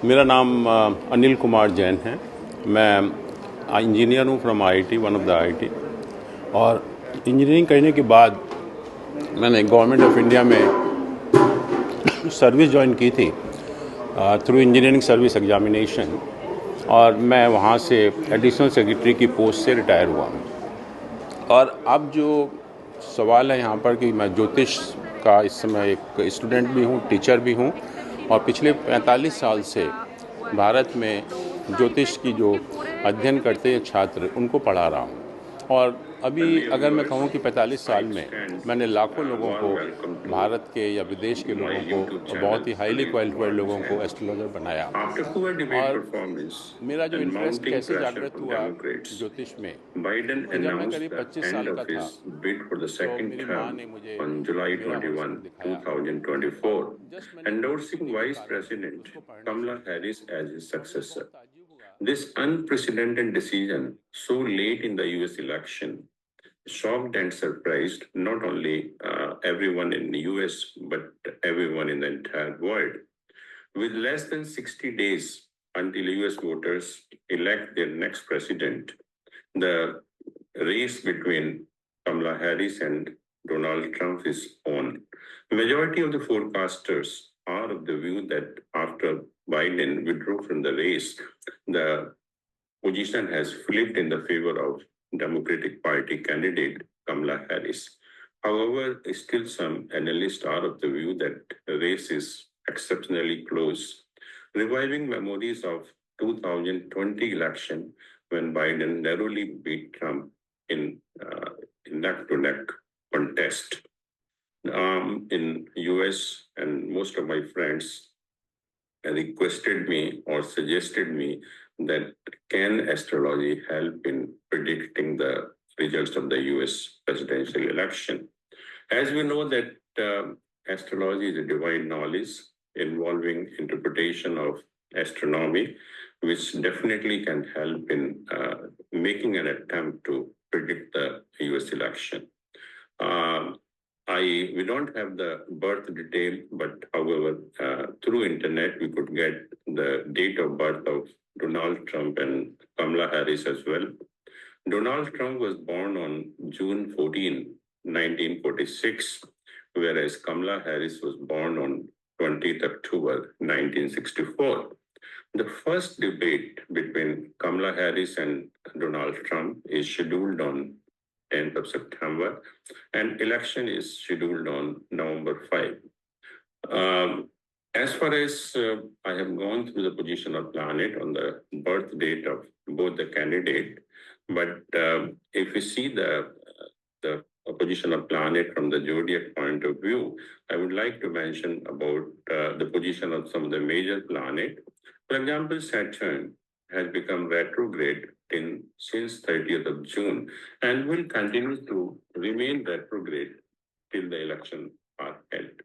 मेरा नाम अनिल कुमार जैन है। मैं इंजीनियर हूँ from IIT, one of the IIT. और इंजीनियरिंग करने के बाद मैंने गवर्नमेंट ऑफ इंडिया में सर्विस ज्वाइन की थी थ्रू इंजीनियरिंग सर्विस एग्जामिनेशन, और मैं वहाँ से एडिशनल सेक्रेटरी की पोस्ट से रिटायर हुआ हूँ। और अब जो सवाल है यहाँ पर कि मैं ज्योतिष का इस समय एक स्टूडेंट भी हूँ, टीचर भी हूँ, और पिछले 45 साल से भारत में ज्योतिष की जो अध्ययन करते हैं छात्र, उनको पढ़ा रहा हूँ। और अभी अगर मैं कहूँ कि 45 साल में मैंने लाखों लोगों को, भारत के या विदेश के लोगों को, और बहुत ही हाईली क्वालिफाइड लोगों को एस्ट्रोलॉजर बनाया। और मेरा जो इंटरेस्ट कैसे जागृत हुआ ज्योतिष में, कि जब मैं करीब 25 साल का था तो मेरी माँ ने मुझे मेरा हॉरोस्कोप दिखाया, 2024, और जस्ट मैंने endorsing देखने के Vice कारण President उसको पढ़ना Kamala शुरू किया, Harris as his तो मुझे successor. बहुत ताज्जुब हुआ। This unprecedented decision, so late in the US election, shocked and surprised not only everyone in the US, but everyone in the entire world. With less than 60 days until US voters elect their next president, the race between Kamala Harris and Donald Trump is on. Majority of the forecasters are of the view that after Biden withdrew from the race, the position has flipped in the favor of Democratic Party candidate Kamala Harris. However, still some analysts are of the view that the race is exceptionally close, reviving memories of 2020 election when Biden narrowly beat Trump in neck-to-neck contest. In US, and most of my friends requested me or suggested me that can astrology help in predicting the results of the US presidential election? As we know that astrology is a divine knowledge involving interpretation of astronomy, which definitely can help in making an attempt to predict the US election. We don't have the birth detail, but however, through internet, we could get the date of birth of Donald Trump and Kamala Harris as well. Donald Trump was born on June 14, 1946, whereas Kamala Harris was born on 20th October 1964. The first debate between Kamala Harris and Donald Trump is scheduled on 10th of September, and election is scheduled on November 5. As far as I have gone through the position of planet on the birth date of both the candidate, but if we see the position of planet from the zodiac point of view, I would like to mention about the position of some of the major planet. For example, Saturn has become retrograde since 30th of June and will continue to remain retrograde till the election are held.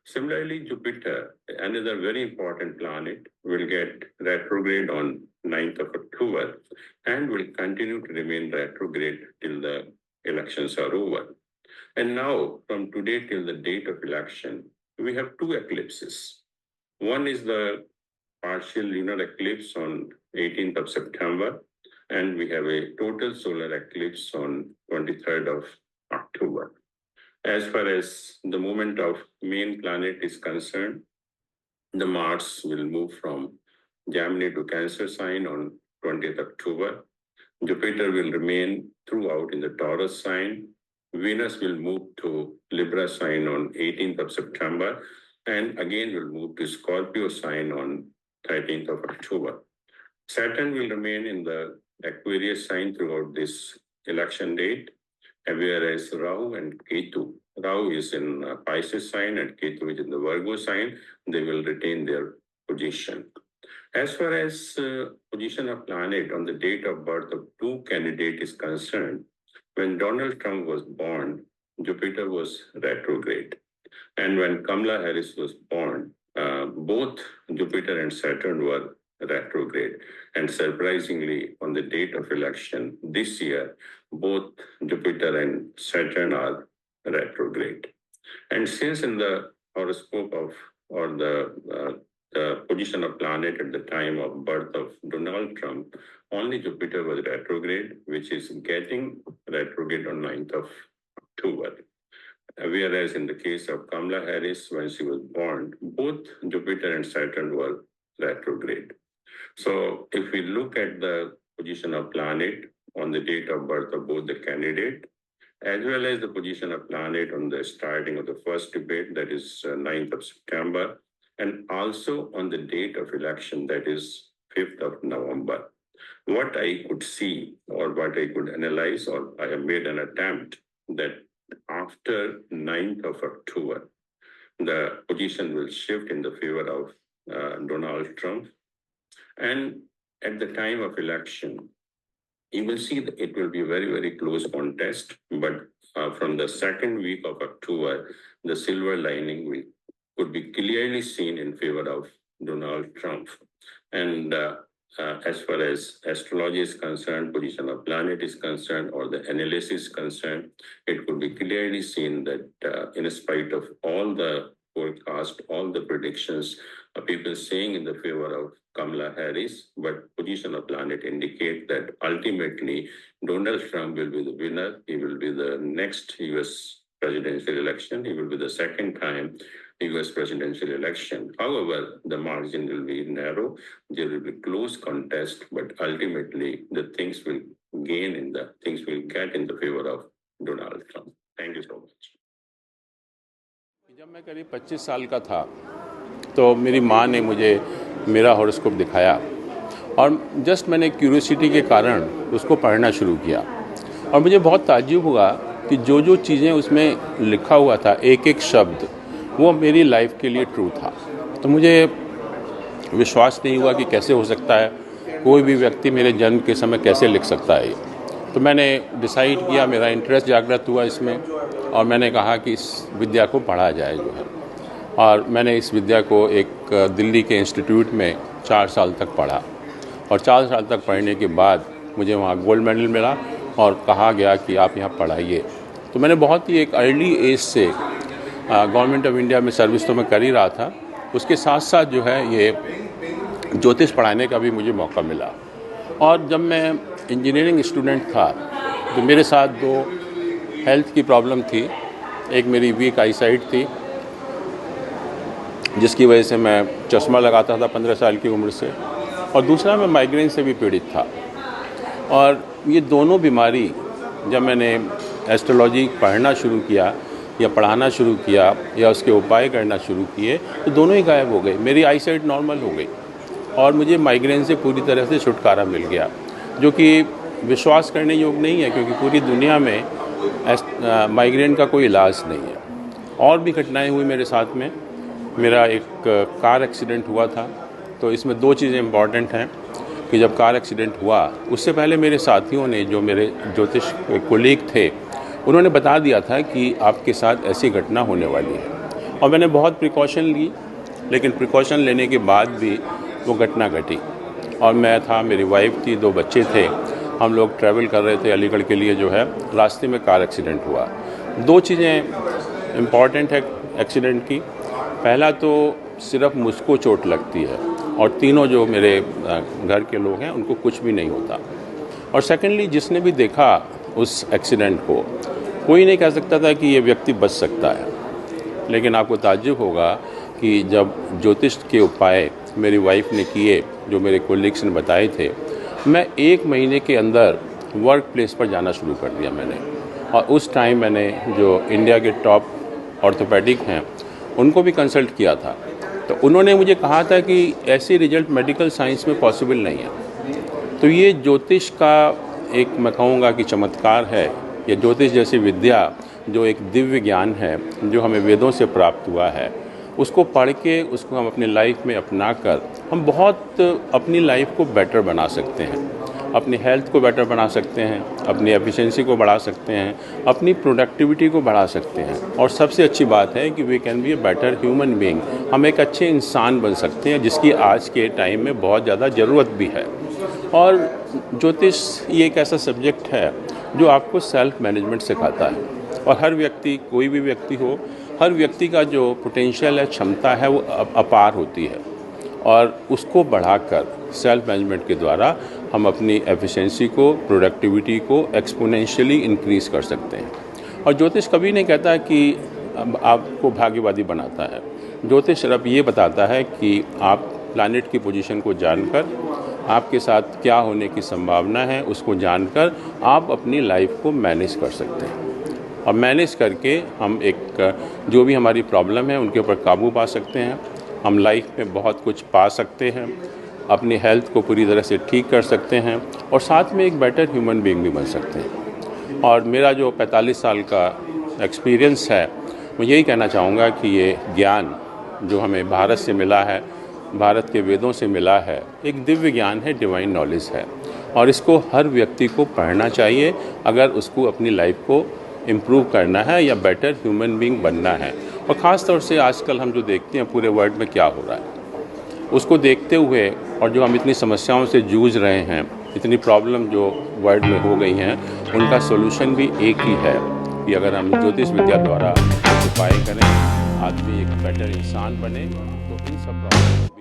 Similarly, Jupiter, another very important planet, will get retrograde on 9th of October and will continue to remain retrograde till the elections are over. And now, from today till the date of election, we have two eclipses. One is the partial lunar eclipse on 18th of September, and we have a total solar eclipse on 23rd of October. As far as the movement of main planet is concerned, the Mars will move from Gemini to Cancer sign on 20th October. Jupiter will remain throughout in the Taurus sign. Venus will move to Libra sign on 18th of September, and again will move to Scorpio sign on 13th of October. Saturn will remain in the Aquarius sign throughout this election date, whereas Rahu and Ketu, Rahu is in Pisces sign and Ketu is in the Virgo sign, they will retain their position. As far as position of planet on the date of birth of two candidates is concerned, when Donald Trump was born, Jupiter was retrograde. And when Kamala Harris was born, both Jupiter and Saturn were retrograde. And surprisingly, on the date of election this year, both Jupiter and Saturn are retrograde. And since in the horoscope of or the the position of planet at the time of birth of Donald Trump, only Jupiter was retrograde, which is getting retrograde on 9th of October. Whereas in the case of Kamala Harris, when she was born, both Jupiter and Saturn were retrograde. So if we look at the position of planet on the date of birth of both the candidate, as well as the position of planet on the starting of the first debate, that is 9th of September, and also on the date of election, that is 5th of November. What I could see or what I could analyze, or I have made an attempt that after 9th of October, the position will shift in the favor of Donald Trump. And at the time of election, you will see that it will be a very, very close contest. But from the second week of October, the silver lining could be clearly seen in favor of Donald Trump. And as far as astrology is concerned, position of planet is concerned, or the analysis is concerned, it could be clearly seen that in spite of all the forecast, all the predictions, people saying in the favor of Kamala Harris, but position of planet indicate that ultimately Donald Trump will be the winner. He will be the next US presidential election. He will be the second time US presidential election. However, the margin will be narrow. There will be close contest, but ultimately the things will get in the favor of Donald Trump. Thank you so much. जब मैं करीब 25 साल का था तो मेरी माँ ने मुझे मेरा हॉरोस्कोप दिखाया और जस्ट मैंने क्यूरियोसिटी के कारण उसको पढ़ना शुरू किया और मुझे बहुत ताज्जुब हुआ कि जो जो चीज़ें उसमें लिखा हुआ था, एक एक शब्द वो मेरी लाइफ के लिए ट्रू था। तो मुझे विश्वास नहीं हुआ कि कैसे हो सकता है, कोई भी व्यक्ति मेरे जन्म के समय कैसे लिख सकता है ये। तो मैंने डिसाइड किया, मेरा इंटरेस्ट जागृत हुआ इसमें और मैंने कहा कि इस विद्या को पढ़ा जाए जो है। और मैंने इस विद्या को एक दिल्ली के इंस्टीट्यूट में 4 साल तक पढ़ा और 4 साल तक पढ़ने के बाद मुझे वहाँ गोल्ड मेडल मिला और कहा गया कि आप यहाँ पढ़ाइए। तो मैंने बहुत ही एक अर्ली एज से गवर्नमेंट ऑफ इंडिया में सर्विस तो मैं कर ही रहा था, उसके साथ साथ जो है ये ज्योतिष पढ़ाने का भी मुझे मौका मिला। और जब मैं इंजीनियरिंग स्टूडेंट था तो मेरे साथ 2 हेल्थ की प्रॉब्लम थी। एक मेरी वीक आई साइट थी जिसकी वजह से मैं चश्मा लगाता था 15 साल की उम्र से, और दूसरा मैं माइग्रेन से भी पीड़ित था। और ये दोनों बीमारी जब मैंने एस्ट्रोलॉजी पढ़ना शुरू किया या पढ़ाना शुरू किया या उसके उपाय करना शुरू किए तो दोनों ही गायब हो गए। मेरी आई साइट नॉर्मल हो गई और मुझे माइग्रेन से पूरी तरह से छुटकारा मिल गया, जो कि विश्वास करने योग्य नहीं है क्योंकि पूरी दुनिया में माइग्रेन का कोई इलाज नहीं है। और भी घटनाएं हुई मेरे साथ में। मेरा एक कार एक्सीडेंट हुआ था, तो इसमें 2 चीज़ें इम्पॉर्टेंट हैं कि जब कार एक्सीडेंट हुआ उससे पहले मेरे साथियों ने, जो मेरे ज्योतिष कोलीग थे, उन्होंने बता दिया था कि आपके साथ ऐसी घटना होने वाली है। और मैंने बहुत प्रिकॉशन ली, लेकिन प्रिकॉशन लेने के बाद भी वो घटना घटी। और मैं था, मेरी वाइफ थी, 2 बच्चे थे, हम लोग ट्रैवल कर रहे थे अलीगढ़ के लिए जो है, रास्ते में कार एक्सीडेंट हुआ। 2 चीज़ें इम्पॉर्टेंट है एक्सीडेंट की। पहला तो सिर्फ मुझको चोट लगती है और तीनों जो मेरे घर के लोग हैं उनको कुछ भी नहीं होता। और सेकेंडली, जिसने भी देखा उस एक्सीडेंट को, कोई नहीं कह सकता था कि ये व्यक्ति बच सकता है। लेकिन आपको ताज्जुब होगा कि जब ज्योतिष के उपाय मेरी वाइफ ने किए, जो मेरे कोलीग्स ने बताए थे, मैं 1 महीने के अंदर वर्क प्लेस पर जाना शुरू कर दिया मैंने। और उस टाइम मैंने जो इंडिया के टॉप ऑर्थोपेडिक हैं उनको भी कंसल्ट किया था। तो उन्होंने मुझे कहा था कि ऐसे रिजल्ट मेडिकल साइंस में पॉसिबल नहीं है। तो ये ज्योतिष का एक, मैं कहूँगा कि चमत्कार है। ये ज्योतिष जैसी विद्या जो एक दिव्य ज्ञान है, जो हमें वेदों से प्राप्त हुआ है, उसको पढ़ के उसको हम अपनी लाइफ में अपना कर हम बहुत अपनी लाइफ को बेटर बना सकते हैं, अपनी हेल्थ को बेटर बना सकते हैं, अपनी एफिशिएंसी को बढ़ा सकते हैं, अपनी प्रोडक्टिविटी को बढ़ा सकते हैं। और सबसे अच्छी बात है कि we can be a better human being. हम एक अच्छे इंसान बन सकते हैं, जिसकी आज के टाइम में बहुत ज़्यादा ज़रूरत भी है। और ज्योतिष ये एक ऐसा सब्जेक्ट है जो आपको सेल्फ मैनेजमेंट सिखाता है। और हर व्यक्ति, कोई भी व्यक्ति हो, हर व्यक्ति का जो पोटेंशियल है, क्षमता है, वो अपार होती है। और उसको बढ़ाकर सेल्फ मैनेजमेंट के द्वारा हम अपनी एफिशिएंसी को, प्रोडक्टिविटी को एक्सपोनेंशियली इंक्रीज़ कर सकते हैं। और ज्योतिष कभी नहीं कहता कि आपको भाग्यवादी बनाता है। ज्योतिष सिर्फ ये बताता है कि आप प्लैनेट की पोजीशन को जानकर, आपके साथ क्या होने की संभावना है उसको जानकर आप अपनी लाइफ को मैनेज कर सकते हैं। और मैनेज करके हम एक जो भी हमारी प्रॉब्लम है उनके ऊपर काबू पा सकते हैं। हम लाइफ में बहुत कुछ पा सकते हैं, अपनी हेल्थ को पूरी तरह से ठीक कर सकते हैं और साथ में एक बेटर ह्यूमन बीइंग भी बन सकते हैं। और मेरा जो 45 साल का एक्सपीरियंस है, मैं यही कहना चाहूँगा कि ये ज्ञान जो हमें भारत से मिला है, भारत के वेदों से मिला है, एक दिव्य ज्ञान है, डिवाइन नॉलेज है। और इसको हर व्यक्ति को पढ़ना चाहिए अगर उसको अपनी लाइफ को इम्प्रूव करना है या बेटर ह्यूमन बीइंग बनना है। और ख़ास तौर से आजकल हम जो देखते हैं पूरे वर्ल्ड में क्या हो रहा है, उसको देखते हुए और जो हम इतनी समस्याओं से जूझ रहे हैं, इतनी प्रॉब्लम जो वर्ल्ड में हो गई हैं, उनका सॉल्यूशन भी एक ही है कि अगर हम ज्योतिष विद्या द्वारा उपाय करें, आदमी एक बेटर इंसान बने, तो इन सब प्रॉब्लम